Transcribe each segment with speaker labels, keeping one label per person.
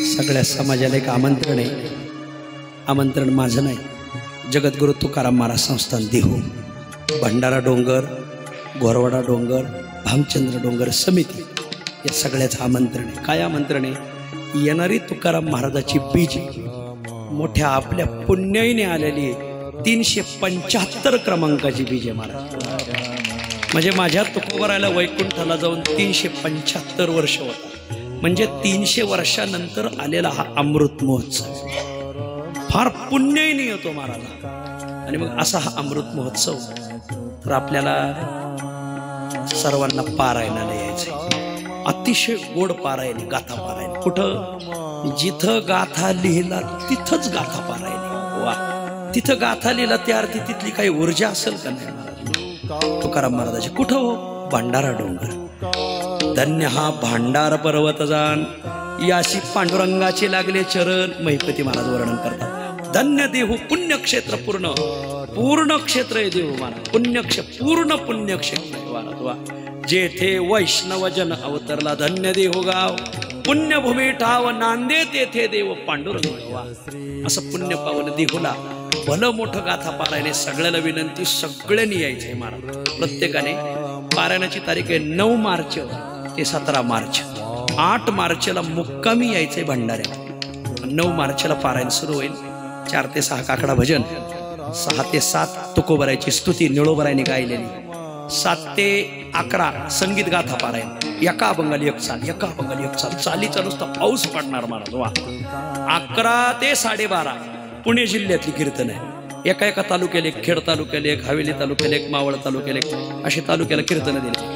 Speaker 1: सगळ्या समाजाला एक आमंत्रण आहे. आमंत्रण माझं नाही, जगद्गुरु तुकाराम महाराज संस्थान देहू, भंडारा डोंगर, गोरवाडा डोंगर, भामचंद्र डोंगर समिती या सगळ्याचं आमंत्रण आहे. काय आमंत्रण आहे? येणारी तुकाराम महाराजाची बीज मोठ्या आपल्या पुण्याईने आलेली 375 क्रमांकाची बीज आहे महाराज. म्हणजे माझ्या तुकोबरायला वैकुंठाला जाऊन 375 वर्ष होता. म्हणजे 300 वर्षानंतर आलेला हा अमृत महोत्सव फार पुण्याईने येतो महाराज. आणि मग असा हा अमृत महोत्सव तर आपल्याला सर्वांना पारायणाला यायचं. अतिशय गोड पारायण, गाथा पारायण. कुठं? जिथं गाथा लिहिला तिथंच गाथा पारायण. वा, तिथं गाथा लिहिला त्या अर्थी तिथली काही ऊर्जा असेल का नाही महाराज? तुकाराम महाराजाची कुठं हो? भंडारा डोंगर. धन्य हा भांडार पर्वत जाण, याशी पांडुरंगाचे लागले चरण. महिपती महाराज वर्णन करतात. धन्य देहू पुण्यक्षेत्र, पूर्ण पूर्ण क्षेत्र आहे देहू महाराज. पुण्यक्षेत्र, पूर्ण पुण्यक्षेत्र आहे महाराज. जेथे वैष्णव जन अवतरला, धन्य देहू गाव. पुण्यभूमी ठाव नांदे, तेथे देव पांडुरंग. असं पुण्य पावन देहूला भलं मोठं गाथा पारायणे. सगळ्याला विनंती, सगळ्यांनी यायचंय महाराज. प्रत्येकाने पारायणाची तारीख आहे 9 मार्च ते 17 मार्च. 8 मार्चला मुक्कामी यायचंय भंडाऱ्याला. 9 मार्चला पारायण सुरू होईल. 4 ते 6 काकडा भजन, 6 ते 7 तुकोबरायची स्तुती निळोबरायने गायलेली, 7 ते 11 संगीत गाथा पारायण. एका अभंगाला एक चाल, एका अभंगाला एक चाल. चालीचा नुसता पाऊस पडणार महाराज. वा. 11 ते 12:30 पुणे जिल्ह्यातली कीर्तन आहे. एका एका तालुक्याला एक, खेड तालुक्याला एक, हवेली तालुक्याला एक, मावळ तालुक्याला एक, अशी तालुक्याला कीर्तन दिले.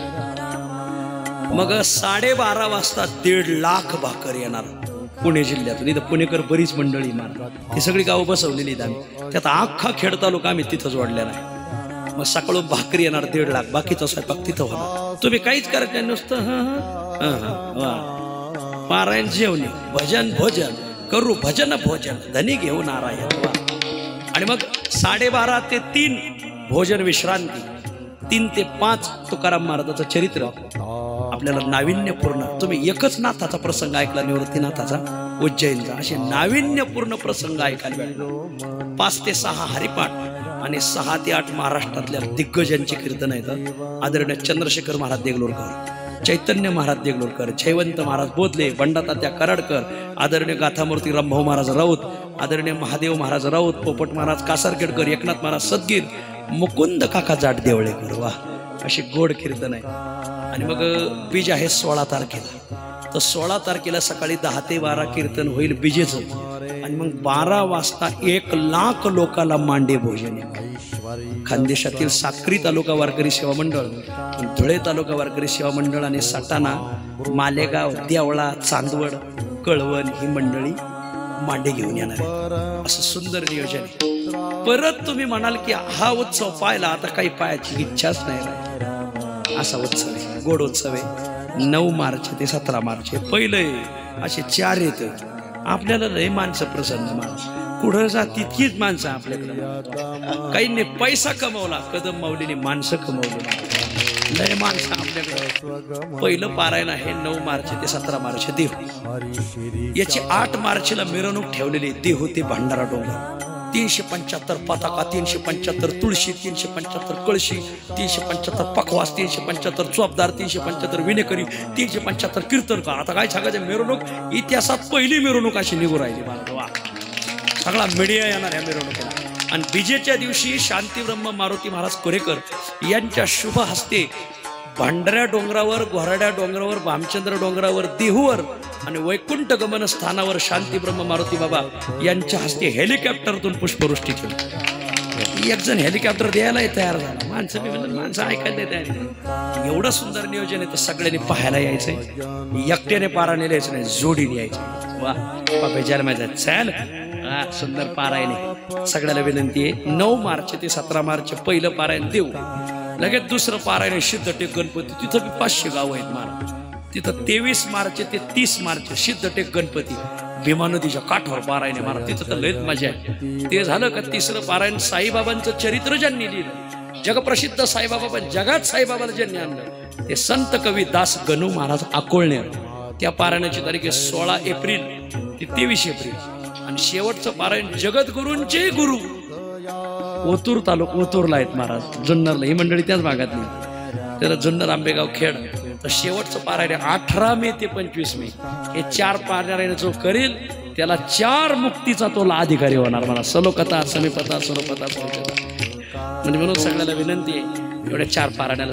Speaker 1: मग 12:30 वाजता 1.5 लाख भाकर येणार पुणे जिल्ह्यातून. इथं पुणेकर बरीच मंडळी मारतात. ती सगळी गावं बसवलेली आहेत आम्ही. त्यात अख्खा खेड तालुका आम्ही तिथं जोडलेला आहे. मग सकाळून भाकरी येणार 1.5 लाख. बाकीचा स्वयंपाक तिथं होणार. तुम्ही काहीच करत नाही, नुसतं पारायण, जेवणे, भजन भोजन करू, भजन भोजन धनी घेऊ नारायण. आणि मग 12:30 ते 3 भोजन विश्रांती. 3 ते 5 तुकाराम महाराजाचं चरित्र आपल्याला नाविन्यपूर्ण. तुम्ही एकच नाथाचा प्रसंग ऐकला, निवृत्तीनाथाचा, उज्जैनचा. असे नाविन्यपूर्ण प्रसंग ऐकायला मिळाले. 5 ते 6 हरिपाठ आणि 6 ते 8 महाराष्ट्रातल्या दिग्गजांची कीर्तन आहेत. आदरणीय चंद्रशेखर महाराज देगलूरकर, चैतन्य महाराज देगलूरकर, जयवंत महाराज बोधले, बंडातात्या कराडकर, आदरणीय गाथामूर्ती रामभाऊ महाराज राऊत, आदरणीय महादेव महाराज राऊत, पोपट महाराज कासारखेडकर, एकनाथ महाराज सदगीर, मुकुंद काका जाट देवळेकर. वा, अशी गोड कीर्तन आहे. आणि मग बीज आहे 16 तारखेला. तर 16 तारखेला सकाळी 10 ते 12 कीर्तन होईल बीजेचं. आणि मग 12 वाजता 1 लाख लोकाला मांडे भोजन आहे. खानदेशातील साक्री तालुका वारकरी सेवा मंडळ, धुळे तालुका वारकरी सेवा मंडळ आणि सटाणा, मालेगाव, देवळा, चांदवड, कळवण ही मंडळी मांडे घेऊन येणार आहे. असं सुंदर नियोजन आहे. परत तुम्ही म्हणाल की हा उत्सव पाहिला, आता काही पायाची इच्छाच नाही. असा उत्सव आहे, गोड उत्सव आहे. 9 मार्च ते 17 मार्च पहिले असे 4 येत. आपल्याला लय माणसं प्रसन्न, माणूस कुठं जा तितकीच माणसं आपल्याकडे. काहींनी पैसा कमवला, कदम माऊलीने माणसं कमवली. लय माणसं आपल्याकडे. पहिलं पारायण आहे 9 मार्च ते 17 मार्च देहू. याची 8 मार्चला मिरवणूक ठेवलेली देहू ते भंडारा डोंगर. 375 पताका, 375 तुळशी, 375 कळशी, 375 पखवास, 375 चोपदार, 375 विनेकरी, 375 कीर्तनकार. आता काय सांगायचं, मिरवणूक इतिहासात पहिली मिरवणूक अशी निघू राहिली. वा, सगळा मीडिया येणार या मिरवणुकीला. आणि बीजेच्या दिवशी शांतीब्रह्म मारुती महाराज कोरेकर यांच्या शुभ हस्ते भांडाऱ्या डोंगरावर, घोराड्या डोंगरावर, भामचंद्र डोंगरावर, देहूवर आणि वैकुंठ गमन स्थानावर शांतीब्रह्म मारुती बाबा यांच्या हस्ते हेलिकॉप्टरतून पुष्पवृष्टी केली. एक जण हेलिकॉप्टर द्यायलाही तयार झाला. माणसं ऐकायला तयार. एवढं सुंदर नियोजन आहे. तर सगळ्यांनी पाहायला यायचंय. एकट्याने पारायण यायचं नाही, जोडीने यायचं. वा, बाबा माझा चाल. सुंदर पारायण. सगळ्याला विनंती आहे. 9 मार्च ते 17 मार्च पहिलं पारायण देऊ. लगेच दुसरं पारायण सिद्धटेक गणपती. तिथं बी 500 गाव आहेत महाराज. तिथं 23 मार्च ते 30 मार्च सिद्धटेक गणपती भीमा नदीच्या काठावर पारायण महाराज. तिथं तर लयच मजा आहे. ते झालं का तिसरं पारायण साईबाबांचं चरित्र ज्यांनी लिहिलं, जगप्रसिद्ध साईबाबा, पण जगात साईबाबाला ज्यांनी आणलं ते संत कवी दास गणू महाराज अकोळणे. त्या पारायणाची तारीख आहे 16 एप्रिल ते 23 एप्रिल आणि शेवटचं पारायण जगद्गुरूंचे गुरु ओतूर तालुका ओतूरला आहेत महाराज, जुन्नरला, ही मंडळी त्याच भागातली, त्याला जुन्नर आंबेगाव खेड. तर शेवटचं पारायण 18 मे ते 25 मे हे 4 पारायण जो करेल त्याला 4 मुक्तीचा तो अधिकारी होणार. मला सलोकता, समीपता, स्वरूपता, म्हणजे म्हणून सगळ्याला विनंती आहे एवढ्या 4 पारायणाला